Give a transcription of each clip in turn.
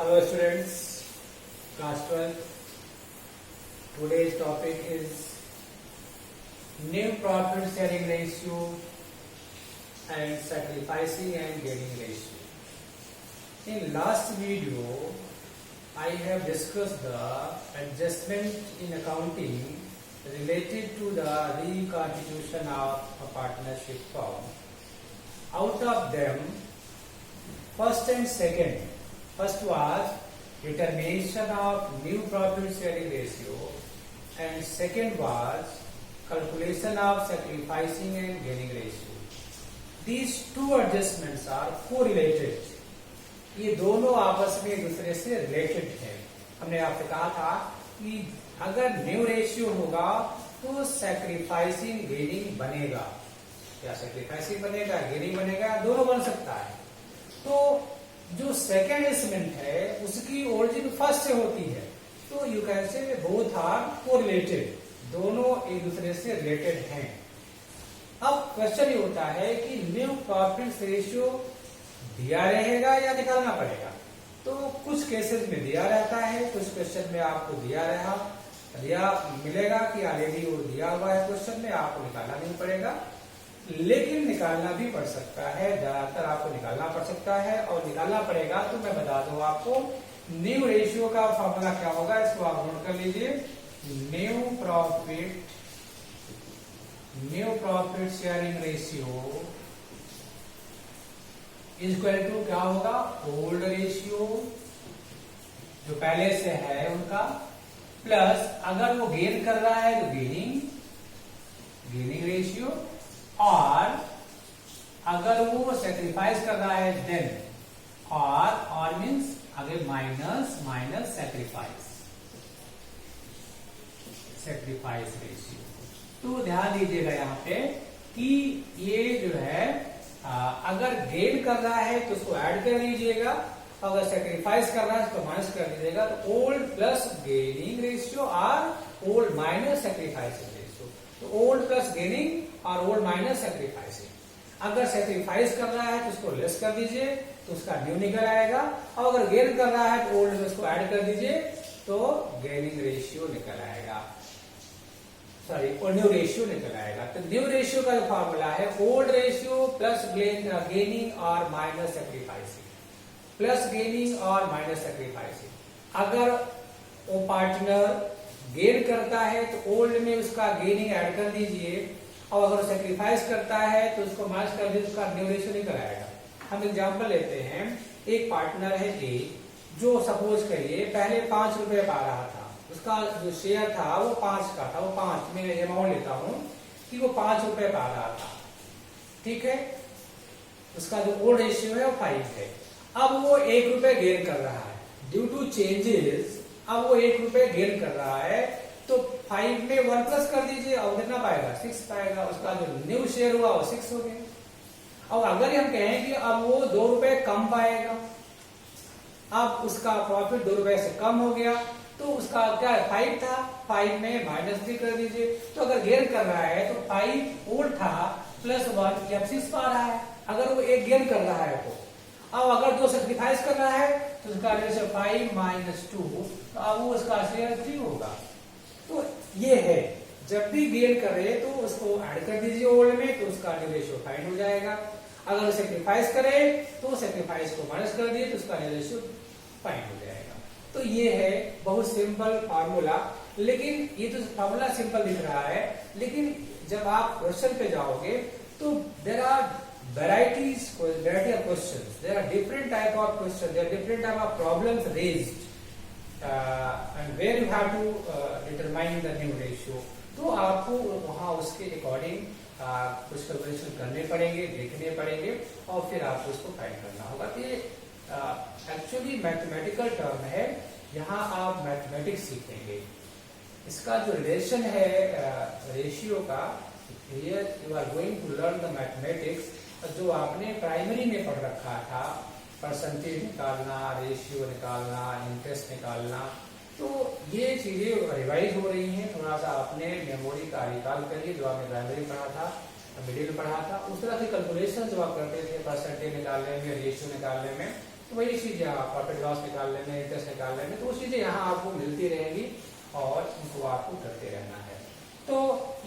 Hello students, class 12. Today's topic is new profit sharing ratio and sacrificing and gaining ratio. In last video, I have discussed the adjustment in accounting related to the reconstitution of a partnership firm. Out of them, first and second. First was determination of new profit sharing ratio and second was calculation of sacrificing and gaining ratio. These two adjustments are correlated. ये दोनों आपस में एक दूसरे से related है. हमने आपसे कहा था कि अगर न्यू रेशियो होगा तो सैक्रिफाइसिंग गेनिंग बनेगा, या सैक्रिफाइसिंग बनेगा गेनिंग बनेगा, दोनों बन सकता है. तो जो सेकेंड एस्टिमेट है उसकी ओरिजिन फर्स्ट से होती है, तो you can say both are correlated, दोनों एक दूसरे से रिलेटेड हैं. अब क्वेश्चन ये होता है कि न्यू प्रॉफिट रेशियो दिया रहेगा या निकालना पड़ेगा. तो कुछ केसेस में दिया रहता है, कुछ क्वेश्चन में आपको दिया मिलेगा कि ऑलरेडी वो दिया हुआ है क्वेश्चन में, आपको निकालना नहीं पड़ेगा. लेकिन निकालना भी पड़ सकता है, ज्यादातर आपको निकालना पड़ सकता है. और निकालना पड़ेगा तो मैं बता दूं आपको न्यू रेशियो का फॉर्मूला क्या होगा, इसको आप नोट कर लीजिए. New profit sharing ratio is equal to क्या होगा, ओल्ड रेशियो जो पहले से है उनका, प्लस अगर वो गेन कर रहा है तो गेनिंग रेशियो, और अगर वो सेक्रीफाइस कर रहा है देन, और मीन्स अगर माइनस सेक्रीफाइस रेशियो. तो ध्यान दीजिएगा यहाँ पे कि ये जो है अगर गेन कर रहा है तो उसको ऐड कर लीजिएगा, अगर सेक्रीफाइस कर रहा है तो माइनस कर दीजिएगा. तो ओल्ड प्लस गेनिंग रेशियो और ओल्ड माइनस सेक्रीफाइस रेशियो. तो ओल्ड प्लस गेनिंग और ओल्ड माइनस सेक्रीफाइसिंग. अगर सेक्रीफाइस कर रहा है तो उसको लेस कर दीजिए तो उसका न्यू निकल आएगा, और अगर गेन कर रहा है तो ओल्ड में उसको ऐड कर दीजिए तो गेनिंग रेशियो निकल आएगा, और न्यू रेशियो निकल आएगा. तो न्यू रेशियो का जो फॉर्मूला है ओल्ड रेशियो प्लस गेनिंग और माइनस सेक्रीफाइसिंग, प्लस गेनिंग और माइनस सेक्रीफाइसिंग. अगर वो पार्टनर गेन करता है तो ओल्ड में उसका गेनिंग ऐड कर दीजिए, और अगर सेक्रीफाइस करता है तो उसको माइनस कर दीजिए, उसका न्यू रेशियो निकल आएगा. हम एग्जांपल लेते हैं. एक पार्टनर है ए, जो सपोज करिए पहले 5 रुपए पा रहा था, उसका जो शेयर था वो 5 का था, वो 5 मैं अमाउंट लेता हूं कि वो 5 रुपए पा रहा था, ठीक है. उसका जो ओल्ड रेशियो है वो 5 है. अब वो 1 रुपए गेन कर रहा है ड्यू टू चेंजेस. अब वो 1 रुपए गेन कर रहा है तो 5 में 1 प्लस कर दीजिए और कितना पाएगा, 6 पाएगा. उसका जो न्यू शेयर हुआ वो 6 हो गया. और अगर हम कहें कि अब वो 2 रुपए कम पाएगा, अब उसका प्रॉफिट 2 रुपए से कम हो गया, तो उसका क्या 5 था, 5 में -3 कर दीजिए. तो अगर गेन कर रहा है तो 5 ओल्ड था प्लस 1 या 6 पा रहा है. अगर वो 1 गेन कर रहा है तो, अब अगर 2 सेक्रीफाइस कर रहा है तो उसका रेशियो 5 - 2, तो अब वो उसका शेयर 3 होगा. तो ये है, जब भी गेन करे तो उसको ऐड कर दीजिए ओल्ड में, तो उसका रेशियो फाइंड हो जाएगा. अगर सेक्रीफाइस करे तो सेक्रीफाइस को माइनस कर दिए तो उसका रेशियो फाइंड हो जाएगा. तो ये है बहुत सिंपल फार्मूला. लेकिन ये तो फार्मूला सिंपल दिख रहा है, लेकिन जब आप क्वेश्चन पे जाओगे तो there are variety of questions. There are different type of questions. There are different type of problems raised, and where you have to determine the new ratio. तो आपको वहाँ उसके अकॉर्डिंग कुछ कैलकुलेशन करने पड़ेंगे, देखने पड़ेंगे, और फिर आपको उसको फाइंड करना होगा. तो ये एक्चुअली मैथमेटिकल टर्म है, यहाँ आप मैथमेटिक्स सीखेंगे. इसका जो रिलेशन है रेशियो का, here you are going to learn the mathematics जो आपने प्राइमरी में पढ़ रखा था, परसेंटेज निकालना, रेशियो निकालना, इंटरेस्ट निकालना. तो ये चीजें रिवाइज हो रही हैं. थोड़ा सा अपने मेमोरी का रिकॉल करिए, जो आपने प्राइमरी पढ़ा था, मिडिल पढ़ा था, उस तरह के कैलकुलेशन जो आप करते थे परसेंटेज निकालने में, रेशियो निकालने में, तो वही चीजें आप प्रॉफिट लॉस निकालने में, इंटरेस्ट निकालने में, तो वो चीजें यहाँ आपको मिलती रहेंगी और उनको आपको करते रहना है। तो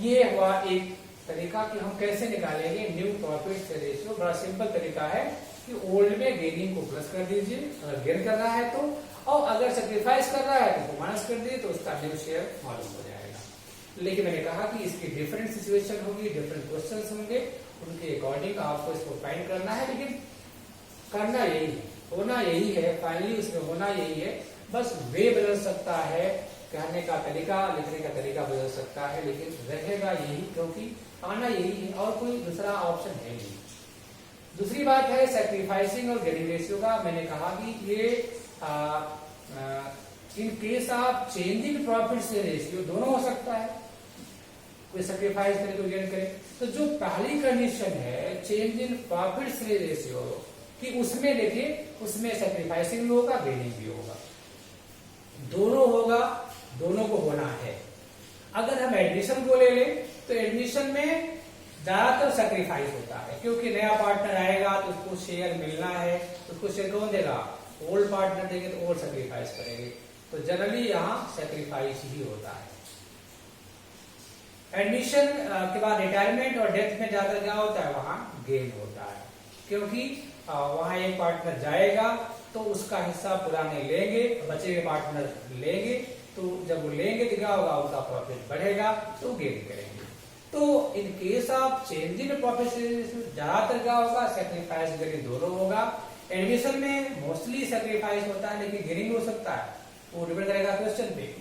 ये हुआ एक तरीका कि हम कैसे निकालेंगे न्यू प्रॉफिट से रेशियो। बड़ा सिंपल तरीका है कि ओल्ड में गेनिंग को प्लस कर दीजिए अगर गेन कर रहा है तो, और अगर सेक्रीफाइस कर रहा है तो माइनस कर दीजिए, तो उसका न्यू शेयर मालूम हो जाएगा। लेकिन मैंने कहा कि इसकी डिफरेंट सिचुएशन होगी, डिफरेंट क्वेश्चंस होंगे, उनके अकॉर्डिंग आपको इसको फाइंड करना है। लेकिन करना यही है, होना यही है, फाइनली उसमें होना यही है, बस वे बदल सकता है, कहने का तरीका, लिखने का तरीका बदल सकता है, लेकिन रहेगा यही, क्योंकि आना यही है और कोई दूसरा ऑप्शन है नहीं। दूसरी बात है सैक्रिफाइसिंग और गेनिंग रेशियो का। मैंने कहा कि ये in case of changing profit से रेशियो दोनों हो सकता है, कोई सैक्रिफाइस करे कोई गेन करे। तो जो पहली कंडीशन है चेंज इन प्रॉफिट से रेशियो कि उसमें देखिए उसमें सैक्रिफाइसिंग भी होगा, गेनिंग भी होगा, दोनों होगा, दोनों को होना है। अगर हम एडमिशन को ले लें तो एडमिशन में ज्यादातर सैक्रिफाइस होता है, क्योंकि नया पार्टनर आएगा तो उसको शेयर मिलना है, तो उसको शेयर कौन देगा, ओल्ड पार्टनर देंगे तो ओल्ड सैक्रिफाइस करेंगे, तो जनरली यहाँ सैक्रिफाइस ही होता है। एडमिशन के बाद रिटायरमेंट और डेथ में ज्यादा क्या होता है, वहां गेन होता है, क्योंकि वहां एक पार्टनर जाएगा तो उसका हिस्सा पुराने लेंगे, बचे हुए पार्टनर लेंगे, तो जब वो लेंगे तो क्या होगा, उनका प्रॉफिट बढ़ेगा तो गेन करेंगे। तो in case of change in profit ज्यादातर क्या होगा, सैक्रिफाइस गेनिंग दोनों होगा। एडमिशन में मोस्टली सैक्रिफाइस होता है, लेकिन गेनिंग हो सकता है, वो डिपेंड करेगा क्वेश्चन पे।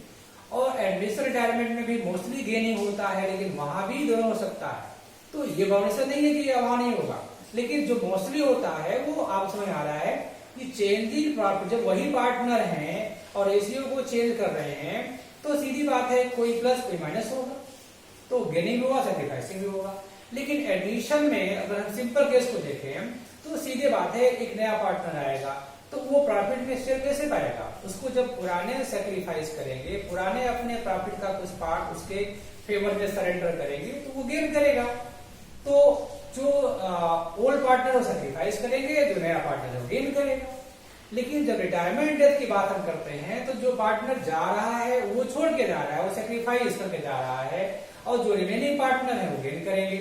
और एडमिशन रिटायरमेंट में भी मोस्टली गेनिंग होता है, लेकिन वहां भी दोनों हो सकता है। तो ये बाउंडेशन नहीं है कि वहां नहीं होगा, लेकिन जो मोस्टली होता है वो आप समझ आ रहा है कि चेंज इन प्रॉफिट, जब वही पार्टनर हैं और रेशियो को चेंज कर रहे हैं तो सीधी बात है कोई प्लस कोई माइनस होगा, तो गेनिंग भी होगा, सैक्रिफाइसिंग भी होगा। लेकिन एडमिशन में अगर हम सिंपल केस को देखें तो सीधे बात है, एक नया पार्टनर आएगा तो वो प्रॉफिट में शेयर कैसे पाएगा, उसको जब पुराने सैक्रिफाइस करेंगे, पुराने अपने प्रॉफिट का कुछ पार्ट उसके फेवर में सरेंडर करेंगे तो वो गेन करेगा। तो जो ओल्ड पार्टनर वो सैक्रिफाइस करेंगे, जो नया पार्टनर वो गेन करेगा। लेकिन जब रिटायरमेंट डेथ की बात हम करते हैं तो जो पार्टनर जा रहा है वो छोड़ के जा रहा है, वो सैक्रिफाइस करके जा रहा है, और जो रिमेनिंग पार्टनर है वो गेन करेंगे।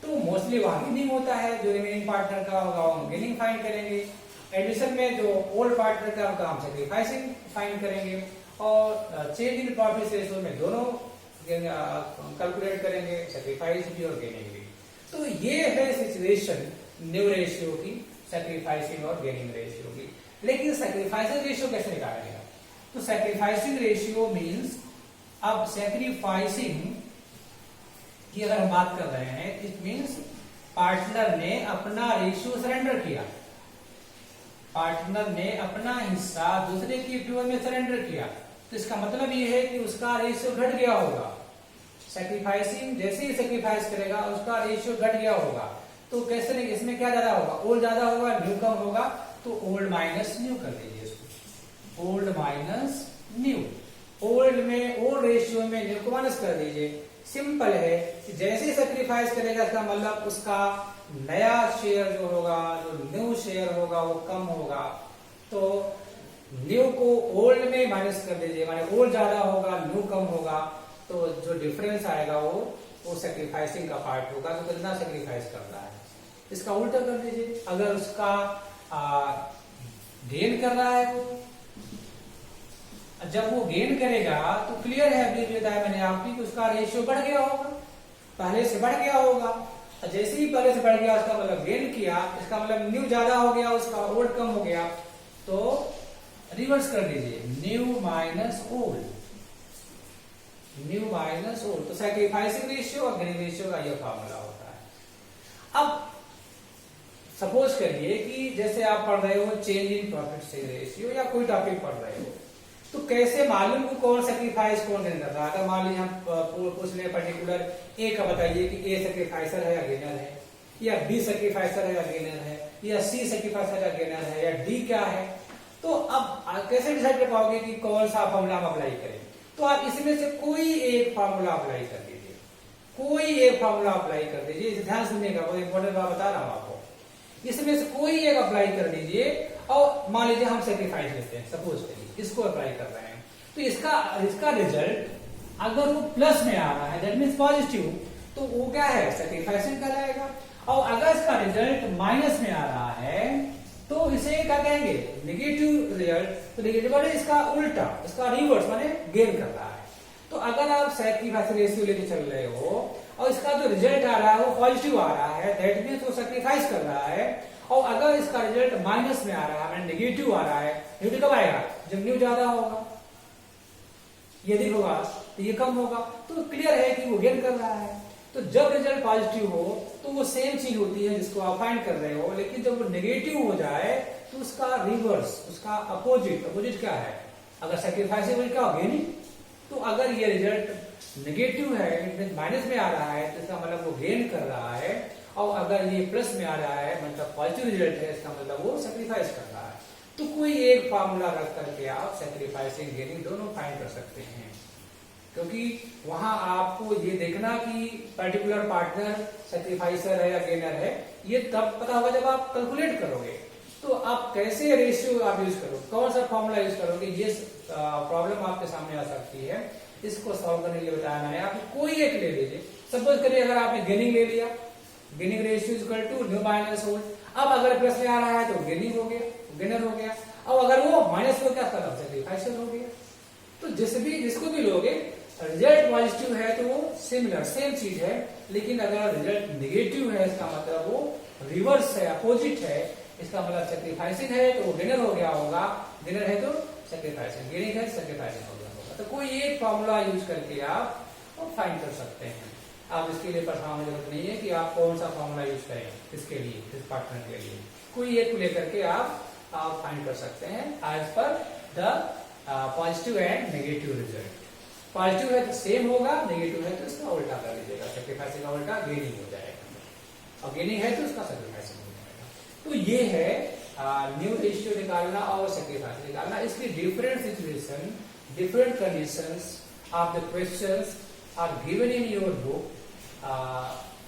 तो मोस्टली वहां गेनिंग होता है, जो रिमेनिंग पार्टनर का होगा वो गेनिंग फाइंड करेंगे। एडमिशन में जो ओल्ड पार्टनर का होगा हम सैक्रिफाइसिंग फाइंड करेंगे, और चेंज इन प्रॉफिट रेशियो में दोनों कैलकुलेट करेंगे, सैक्रिफाइस भी और गेनिंग भी। तो ये है सिचुएशन न्यू रेशियो की, सैक्रिफाइसिंग और गेनिंग रेशियो की। लेकिन सैक्रिफाइसिंग रेशियो कैसे निकालेगा, तो सैक्रिफाइसिंग रेशियो मींस, अब सैक्रिफाइसिंग की अगर हम बात कर रहे हैं, इट मींस पार्टनर ने अपना रेशियो सरेंडर किया, पार्टनर ने अपना हिस्सा दूसरे की फेवर में सरेंडर किया, तो इसका मतलब ये है कि उसका रेशियो घट गया होगा। सैक्रिफाइसिंग जैसे ही सैक्रिफाइस करेगा उसका रेशियो घट गया होगा, तो कैसे नहीं, इसमें क्या ज्यादा होगा, ओल्ड ज्यादा होगा, न्यू कम होगा, तो ओल्ड माइनस न्यू कर दीजिए इसको, ओल्ड माइनस न्यू। ओल्ड में ओल्ड रेशियो में न्यू को माइनस कर दीजिए। सिंपल है, जैसे ही सैक्रिफाइस करेगा इसका मतलब उसका नया शेयर जो होगा, जो न्यू शेयर होगा वो कम होगा, तो न्यू को ओल्ड में माइनस कर दीजिए, माने ओल्ड ज्यादा होगा, न्यू कम होगा, तो जो डिफरेंस आएगा वो सैक्रिफाइसिंग का पार्ट होगा, तो कितना सैक्रिफाइस कर रहा है। इसका उल्टा कर दीजिए, अगर उसका गेन कर रहा है वो, जब वो गेन करेगा तो क्लियर है, अभी बताया मैंने आपकी, कि उसका रेशियो बढ़ गया होगा, पहले से बढ़ गया होगा। जैसे ही पहले से बढ़ गया उसका मतलब गेन किया, इसका मतलब न्यू ज्यादा हो गया, उसका ओल्ड कम हो गया, तो रिवर्स कर दीजिए, new minus old, new minus old. तो सैक्रिफाइसिंग रेशियो और गेनिंग रेशियो का यह फार्मूला होता है। अब सपोज करिए कि जैसे आप पढ़ रहे हो चेंज इन प्रॉफिट से रेशियो या कोई टॉपिक पढ़ रहे हो, तो कैसे मालूम को कौन सैक्रिफाइस कौन गेन कर रहा है। अगर मान लीजिए हम पूछ ले पर्टिकुलर ए का बताइए कि ए सैक्रिफाइसर है या गेनर है, या बी सैक्रिफाइसर है या गेनर है, या सी सैक्रिफाइसर या गेनर है, या डी क्या है, तो अब कैसे डिसाइड कर पाओगे कि कौन सा फॉर्मूला हम अप्लाई करें। तो आप इसमें से कोई एक फॉर्मूला अप्लाई कर दीजिए, कोई एक फॉर्मूला अप्लाई कर दीजिए। ध्यान सुनिएगा, वो इंपॉर्टेंट बात बता रहा हूं आपको। इसमें से कोई एक अप्लाई कर दीजिए और मान लीजिए हम सेक्रीफाइस लेते हैं, सपोज करिए इसको अप्लाई कर रहे हैं, तो इसका रिजल्ट अगर वो प्लस में आ रहा है दैट मीन्स पॉजिटिव, तो वो क्या है, सेक्रीफाइसिंग कहलाएगा। और अगर इसका रिजल्ट माइनस में आ रहा है तो इसे क्या कहेंगे, नेगेटिव रिजल्ट। तो नेगेटिव इसका उल्टा, इसका रिवर्स माने गेन कर रहा है। तो अगर आप सैक्रिफाइस रेशियो लेके चल रहे हो और इसका जो रिजल्ट आ रहा है वो पॉजिटिव आ रहा है, दैट मीन्स वो सैक्रिफाइस कर रहा है। और अगर इसका रिजल्ट माइनस में आ रहा है, नेगेटिव आ रहा है, नेगेटिव कब आएगा, जब न्यू ज्यादा होगा, यदि होगा तो ये कम होगा, तो क्लियर है कि वो गेन कर रहा है। तो जब रिजल्ट पॉजिटिव हो तो वो सेम चीज होती है जिसको आप फाइंड कर रहे हो, लेकिन जब वो नेगेटिव हो जाए तो उसका रिवर्स, उसका अपोजिट क्या है, अगर सैक्रिफाइस क्या हो, गेनिंग। तो अगर ये रिजल्ट नेगेटिव है, माइनस में आ रहा है, तो इसका मतलब वो गेन कर रहा है। और अगर ये प्लस में आ रहा है, मतलब पॉजिटिव रिजल्ट है, इसका मतलब वो सैक्रिफाइस कर रहा है। तो कोई एक फार्मूला रख करके आप सैक्रिफाइसिंग गेनिंग दोनों फाइंड कर सकते हैं, क्योंकि वहां आपको ये देखना कि पर्टिकुलर पार्टनर सैक्रिफाइसर है या गेनर है, ये तब पता होगा जब आप कैलकुलेट करोगे। तो आप कैसे रेशियो आप यूज करोगे, कौन सा फॉर्मूला यूज करोगे, ये प्रॉब्लम आपके सामने आ सकती है। इसको सॉल्व करने के लिए बताया मैंने, आप कोई एक ले लीजिए। सपोज करिए अगर आपने गेनिंग ले लिया, gaining ratio equal to new minus old. अब अगर प्लस में आ रहा है तो गेनिंग हो गया, गेनर हो गया। और अगर वो माइनस हो गया तब सैक्रिफाइसर हो गया। तो जिसको भी लोगे, रिजल्ट पॉजिटिव है तो वो सिमिलर सेम चीज है, लेकिन अगर रिजल्ट नेगेटिव है इसका मतलब वो रिवर्स है, अपोजिट है। इसका मतलब सैक्रिफाइसिंग है तो वो गेनर हो गया होगा, गेनर है तो सैक्रिफाइसिंग, गेनिंग है सैक्रिफाइसिंग हो गया होगा। तो कोई एक फॉर्मूला यूज करके आप फाइंड कर सकते हैं। आप इसके लिए परेशान होने की जरूरत नहीं है कि आप कौन सा फॉर्मूला यूज करें इसके लिए, इस पार्टनर के लिए। कोई एक को लेकर के आप फाइंड कर सकते हैं as per the positive and negative result. Positive है तो सेम होगा, नेगेटिव है तो इसका उल्टा कर लीजिएगा, सैक्रिफाइसिंग का उल्टा गेनिंग हो जाएगा, और गेनिंग है तो उसका सैक्रिफाइसिंग हो जाएगा। तो ये है न्यू रेशियो निकालना और सैक्रिफाइस निकालना। इसकी different situation, different conditions of the questions are given in your book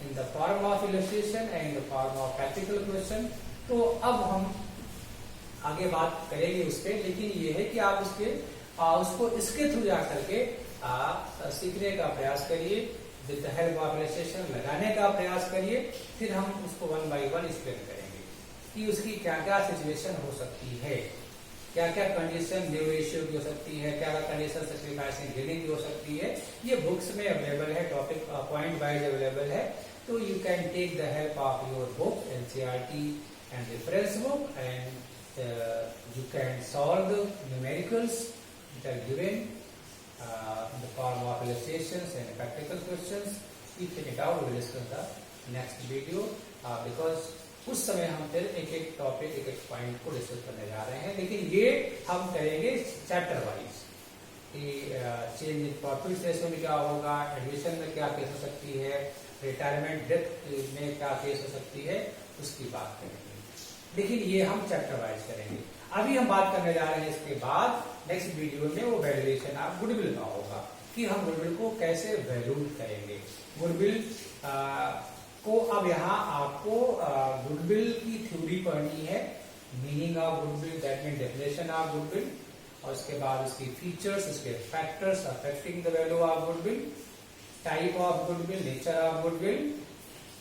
in the form of illustration and in the form of practical question. तो अब हम आगे बात करेंगे उस पर, लेकिन ये है कि आप उसको इसके थ्रू जा करके सीखने का प्रयास करिए, with the help of illustration लगाने का प्रयास करिए। फिर हम उसको 1 बाय 1 एक्सप्लेन करेंगे कि उसकी क्या क्या सिचुएशन हो सकती है, क्या क्या कंडीशन न्यू रेशियो की हो सकती है, क्या क्या कंडीशन सैक्रिफाइसिंग गेनिंग की हो सकती है। ये बुक्स में अवेलेबल है, टॉपिक पॉइंट वाइज अवेलेबल है। तो you can take the help of your book NCERT and reference book, and you can solve the numericals that are given in the form of illustrations and practical questions. We check it out, we will discuss the next video because उस समय हम फिर एक एक topic, एक एक point को discuss करने जा रहे हैं, लेकिन ये हम करेंगे चैप्टर वाइज कि चेंज इन प्रॉफिट रेशियो में क्या होगा, एडमिशन में क्या केस हो सकती है, रिटायरमेंट डेथ में क्या केस हो सकती है, उसकी बात करेंगे। लेकिन ये हम चैप्टर वाइज करेंगे। अभी हम बात करने जा रहे हैं इसके बाद नेक्स्ट वीडियो में वो वैल्यूएशन ऑफ गुडविल का होगा कि हम गुडविल को कैसे वैल्यू करेंगे। गुडविल को अब यहाँ आपको गुडविल की थ्योरी पढ़नी है, meaning of goodwill, that mean definition of goodwill, और उसके बाद उसकी फीचर्स, उसके factors affecting the value of goodwill, type of goodwill, nature of goodwill,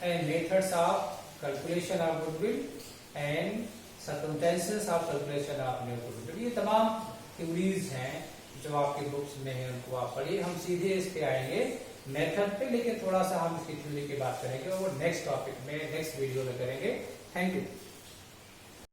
and methods of calculation of goodwill and circumstances of calculation of new goodwill. ये तमाम theories हैं जो आपकी बुक्स में है, उनको आप पढ़िए। हम सीधे इस पे आएंगे मेथड पे, लेकिन थोड़ा सा हम इसकी थ्योरी की बात करेंगे और वो नेक्स्ट टॉपिक में, नेक्स्ट वीडियो में करेंगे। Thank you.